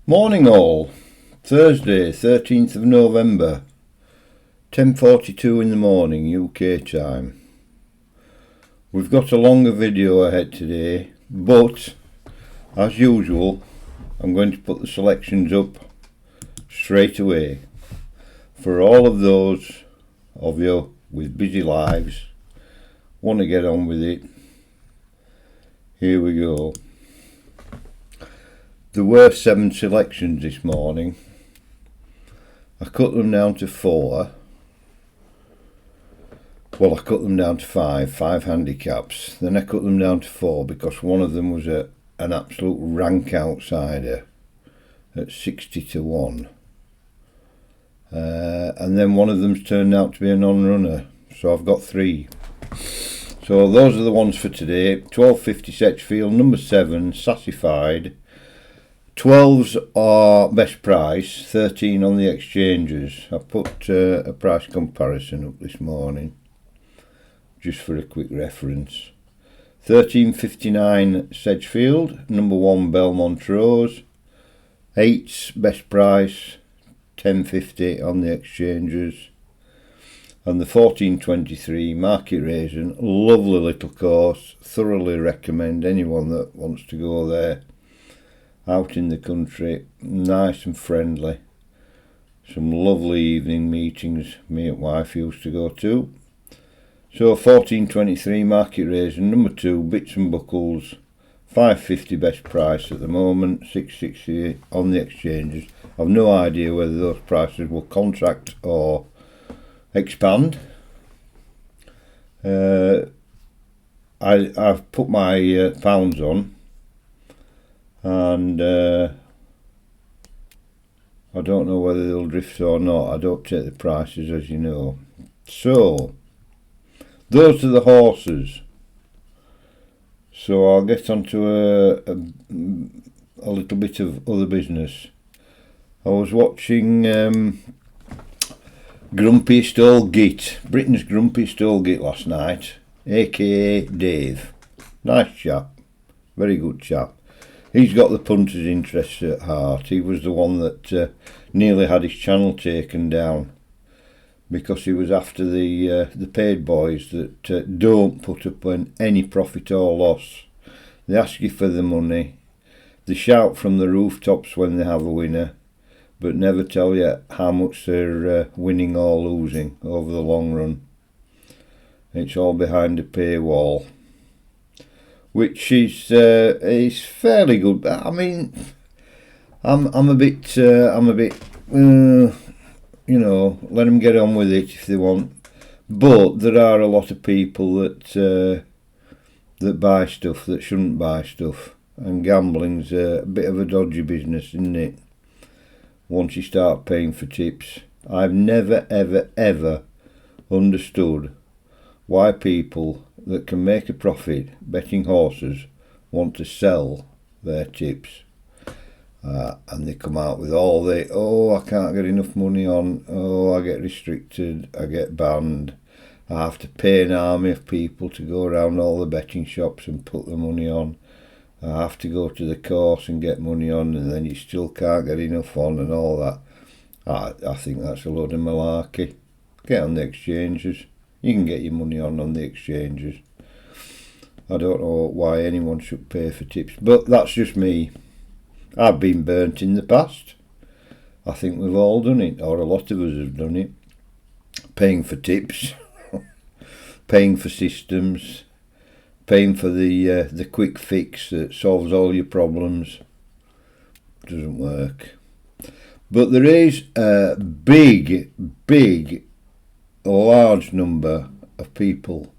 Morning all, Thursday 13th of November, 10:42 in the morning UK time. We've got a longer video ahead today, but as usual I'm going to put the selections up straight away. For all of those of you with busy lives, want to get on with it, here we go. There were 7 selections this morning. I cut them down to 4. Well, I cut them down to 5 handicaps. Then I cut them down to 4 because one of them was an absolute rank outsider at 60 to 1. And then one of them's turned out to be a non-runner. So I've got 3. So those are the ones for today. 1250 Setchfield, number 7, Sassified. 12s are best price, 13 on the exchanges. I put a price comparison up this morning, just for a quick reference. 13.59 Sedgefield, number 1 Belmont Rose. 8's best price, 10.50 on the exchanges. And the 14.23 Market Raisin, lovely little course, thoroughly recommend anyone that wants to go there. Out in the country, nice and friendly. Some lovely evening meetings me and wife used to go to. So 14.23 Market Raisin, number 2 Bits and Buckles, 5.50 best price at the moment, 6.60 on the exchanges. I've no idea whether those prices will contract or expand. I've put my pounds on. And I don't know whether they'll drift or not. I don't take the prices, as you know. So those are the horses. So I'll get on to a little bit of other business. I was watching Grumpiest Old Git, Britain's Grumpiest Old Git last night, aka Dave. Nice chap, very good chap. He's got the punter's interests at heart. He was the one that nearly had his channel taken down because he was after the paid boys that don't put up any profit or loss. They ask you for the money. They shout from the rooftops when they have a winner, but never tell you how much they're winning or losing over the long run. It's all behind a paywall, which is fairly good. I mean, I'm a bit, you know, let them get on with it if they want. But there are a lot of people that buy stuff that shouldn't buy stuff, and gambling's a bit of a dodgy business, isn't it? Once you start paying for tips, I've never ever understood why people that can make a profit betting horses want to sell their tips, and they come out with all the I can't get enough money on, I get restricted, I get banned, I have to pay an army of people to go around all the betting shops and put the money on, I have to go to the course and get money on, and then you still can't get enough on and all that. I think that's a load of malarkey. Get on the exchanges. You can get your money on the exchanges. I don't know why anyone should pay for tips, but that's just me. I've been burnt in the past. I think we've all done it, or a lot of us have done it. Paying for tips, paying for systems, paying for the quick fix that solves all your problems. Doesn't work. But there is a big, large number of people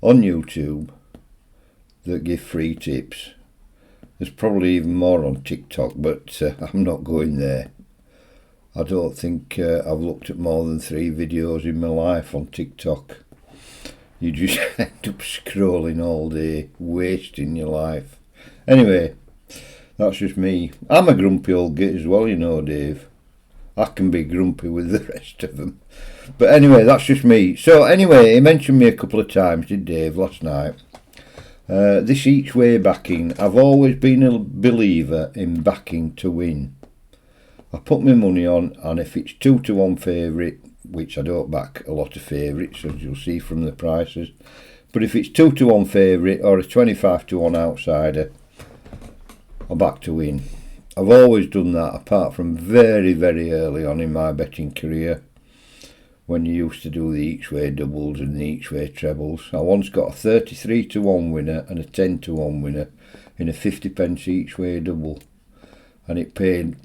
on YouTube that give free tips. There's probably even more on TikTok, but I'm not going there. I don't think I've looked at more than 3 videos in my life on TikTok. You just end up scrolling all day, wasting your life. Anyway, that's just me. I'm a grumpy old git as well, you know, Dave. I can be grumpy with the rest of them. But anyway, that's just me. So anyway, he mentioned me a couple of times, did Dave, last night. This each way backing. I've always been a believer in backing to win. I put my money on, and if it's 2-1 favourite, which I don't back a lot of favourites, as you'll see from the prices, but if it's 2-1 favourite or a 25-1 outsider, I back to win. I've always done that, apart from very, very early on in my betting career, when you used to do the each-way doubles and the each-way trebles. I once got a 33-1 winner and a 10-1 winner in a 50p each-way double, and it paid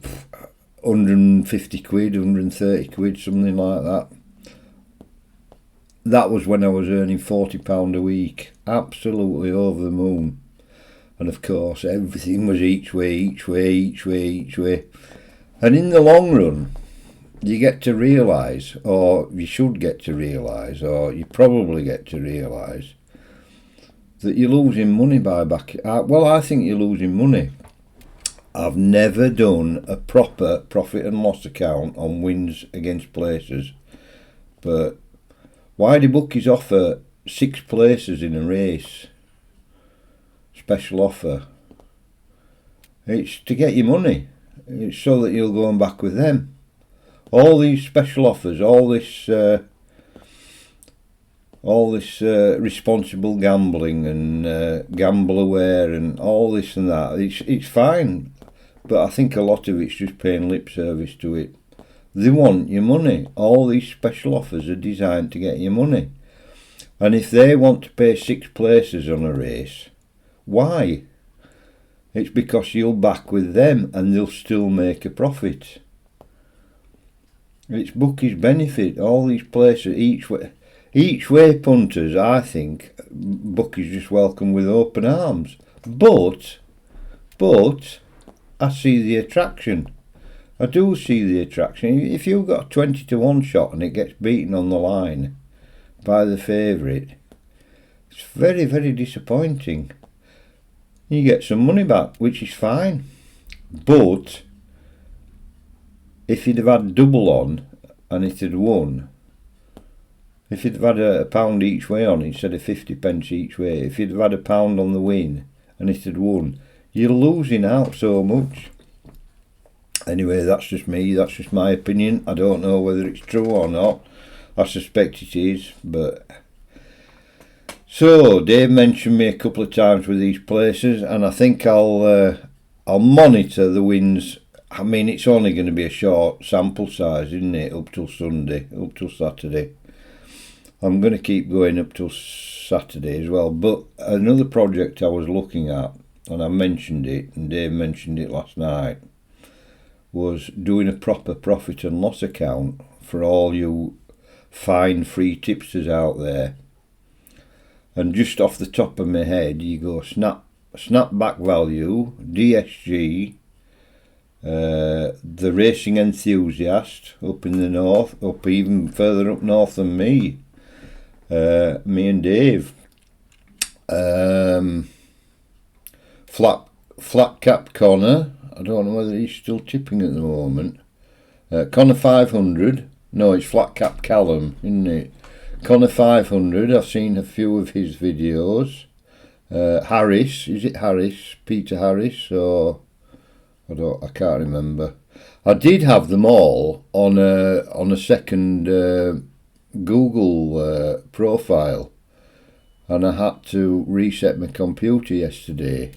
150 quid, 130 quid, something like that. That was when I was earning £40 a week, absolutely over the moon. And of course everything was each way. And in the long run, you get to realise, or you should get to realise, or you probably get to realise, that you're losing money by backing. Well, I think you're losing money. I've never done a proper profit and loss account on wins against places, but why do bookies offer 6 places in a race? Special offer. It's to get your money. It's so that you'll go and back with them. All these special offers, all this responsible gambling and gamble aware and all this and that. It's fine, but I think a lot of it's just paying lip service to it. They want your money. All these special offers are designed to get your money. And if they want to pay 6 places on a race, why? It's because you'll back with them and they'll still make a profit. It's bookies' benefit. All these places, each way punters, I think bookies just welcome with open arms. But I see the attraction. I do see the attraction. If you've got a 20-1 shot and it gets beaten on the line by the favourite, it's very, very disappointing. You get some money back, which is fine. But if you'd have had double on and it had won, if you'd have had a pound each way on instead of 50p each way, if you'd have had a pound on the win and it had won, you're losing out so much. Anyway, that's just me, that's just my opinion. I don't know whether it's true or not. I suspect it is, but... So, Dave mentioned me a couple of times with these places, and I think I'll monitor the wins. I mean, it's only going to be a short sample size, isn't it, up till Sunday, up till Saturday. I'm going to keep going up till Saturday as well. But another project I was looking at, and I mentioned it, and Dave mentioned it last night, was doing a proper profit and loss account for all you fine free tipsters out there. And just off the top of my head, you go snapback value, DSG, the racing enthusiast up in the north, up even further up north than me and Dave, flat cap Connor. I don't know whether he's still tipping at the moment. Connor 500. No, it's flat cap Callum, isn't it? Connor 500, I've seen a few of his videos. Harris, is it Harris? Peter Harris, or I can't remember. I did have them all on a second Google profile, and I had to reset my computer yesterday.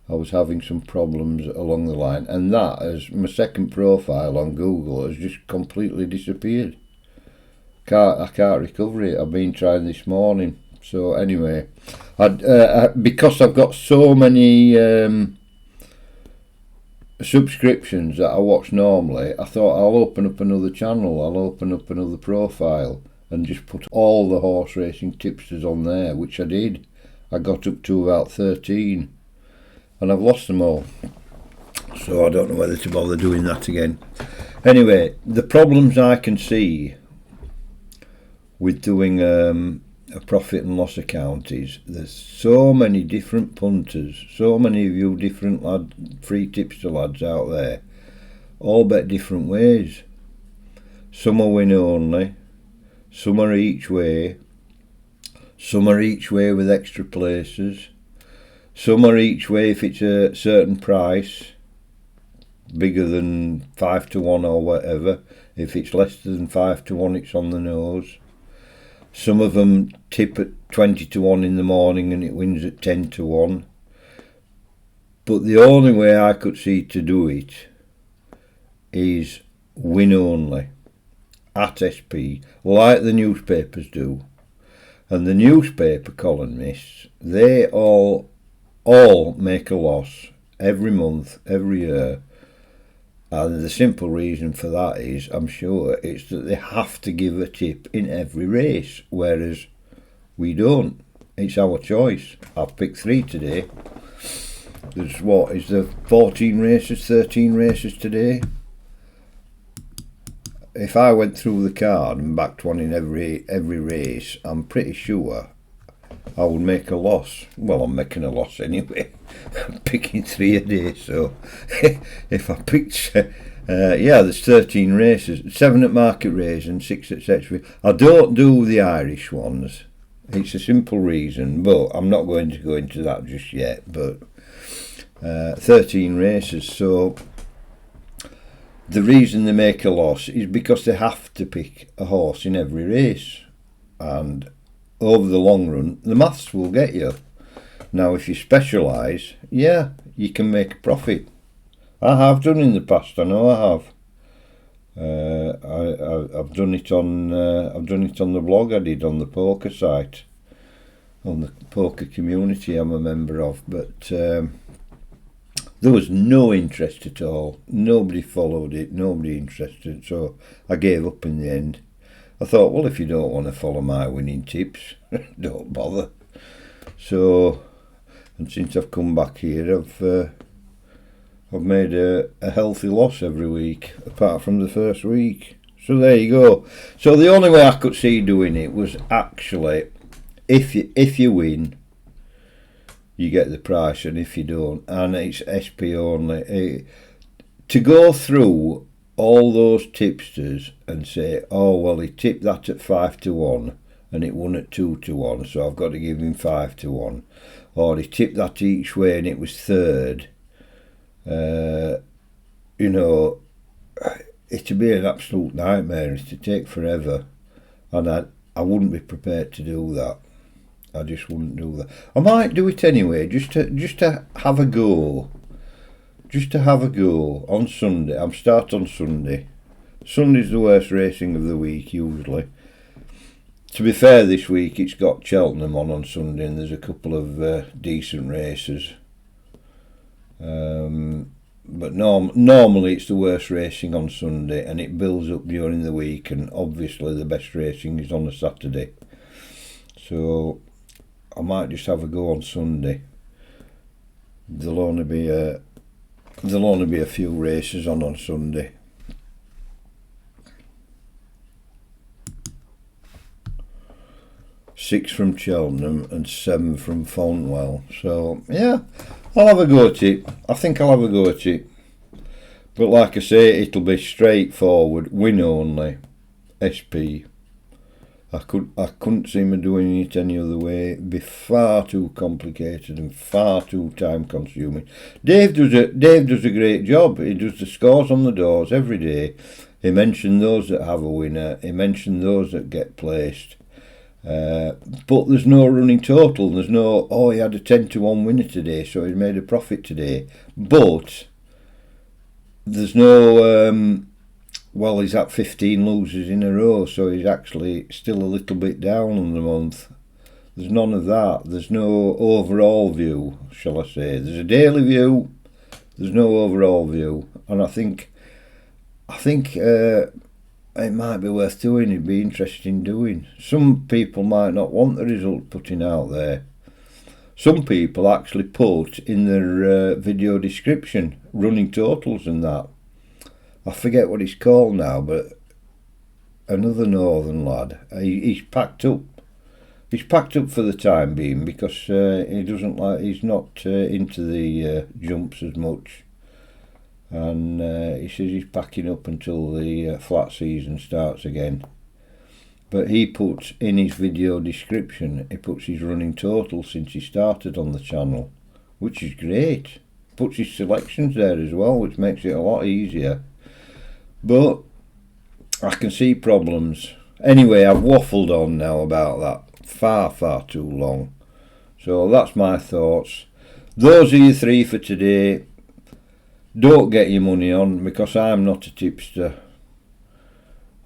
I was having some problems along the line, and that, as my second profile on Google, has just completely disappeared. I can't recover it. I've been trying this morning. So anyway, because I've got so many subscriptions that I watch normally, I thought I'll open up another channel, I'll open up another profile and just put all the horse racing tipsters on there, which I did. I got up to about 13 and I've lost them all. So I don't know whether to bother doing that again. Anyway, the problems I can see with doing a profit and loss account is there's so many different punters, so many of you different free tipster lads out there, all bet different ways. Some are win only, some are each way, some are each way with extra places, some are each way if it's a certain price. bigger than 5-1 or whatever. If it's less than 5-1, it's on the nose. Some of them tip at 20-1 in the morning and it wins at 10-1. But the only way I could see to do it is win only at SP, like the newspapers do. And the newspaper columnists, they all make a loss every month, every year. And the simple reason for that is, I'm sure, it's that they have to give a tip in every race, whereas we don't. It's our choice. I've picked 3 today. There's what, is there 14 races, 13 races today? If I went through the card and backed one in every race, I'm pretty sure I would make a loss. Well, I'm making a loss anyway. I'm picking 3 a day, so if I picked, there's 13 races, 7 at Market Race and 6 at Sexby. I don't do the Irish ones. It's a simple reason, but I'm not going to go into that just yet. But 13 races, so the reason they make a loss is because they have to pick a horse in every race, and over the long run the maths will get you. Now if you specialise, yeah, you can make a profit. I have done in the past, I know I have. I've done it on the blog I did on the poker site, on the poker community I'm a member of, but there was no interest at all. Nobody followed it, nobody interested, so I gave up in the end. I thought, well, if you don't want to follow my winning tips, don't bother. So, and since I've come back here, I've made a healthy loss every week, apart from the first week. So there you go. So the only way I could see doing it was actually, if you win, you get the price, and if you don't, and it's SP only. To go through all those tipsters and say, oh well, he tipped that at 5-1 and it won at 2-1, so I've got to give him 5-1, or he tipped that each way and it was third, it'd be an absolute nightmare. It'd take forever, and I wouldn't be prepared to do that. I just wouldn't do that. I might do it anyway, just to have a go. Just to have a go on Sunday. I'm start on Sunday. Sunday's the worst racing of the week usually. To be fair, this week it's got Cheltenham on Sunday, and there's a couple of decent races. But normally it's the worst racing on Sunday, and it builds up during the week, and obviously the best racing is on a Saturday. So I might just have a go on Sunday. There'll only be a few races on Sunday. Six from Cheltenham and 7 from Fontwell. So yeah, I'll have a go at it. I think I'll have a go at it. But like I say, it'll be straightforward, win only, SP. I couldn't see me doing it any other way. It'd be far too complicated and far too time consuming. Dave does a great job. He does the scores on the doors every day. He mentioned those that have a winner. He mentioned those that get placed. But there's no running total. There's no, he had a 10-1 winner today, so he made a profit today. But there's no he's at 15 losers in a row, so he's actually still a little bit down on the month. There's none of that. There's no overall view, shall I say. There's a daily view. There's no overall view, and I think it might be worth doing. It'd be interesting doing. Some people might not want the result putting out there. Some people actually put in their video description running totals and that. I forget what it's called now, but another northern lad. He's packed up. He's packed up for the time being because he's not into the jumps as much, and he says he's packing up until the flat season starts again. But he puts in his video description, he puts his running total since he started on the channel, which is great. puts his selections there as well, which makes it a lot easier. But I can see problems. Anyway, I've waffled on now about that far too long. So that's my thoughts. Those are your three for today. Don't get your money on, because I'm not a tipster.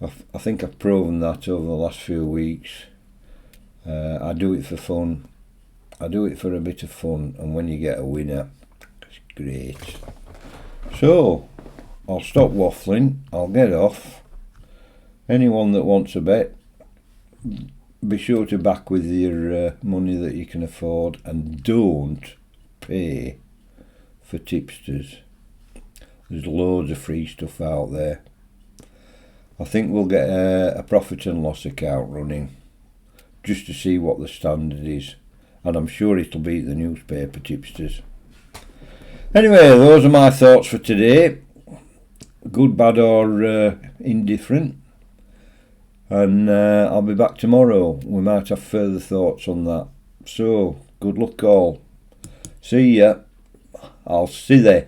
I think I've proven that over the last few weeks. I do it for fun. I do it for a bit of fun, and when you get a winner, it's great. So I'll stop waffling. I'll get off. Anyone that wants a bet, be sure to back with your money that you can afford, and don't pay for tipsters. There's loads of free stuff out there. I think we'll get a profit and loss account running just to see what the standard is, and I'm sure it'll beat the newspaper tipsters. Anyway, those are my thoughts for today. Good, bad or indifferent. And I'll be back tomorrow. We might have further thoughts on that. So, good luck all. See ya. I'll see you.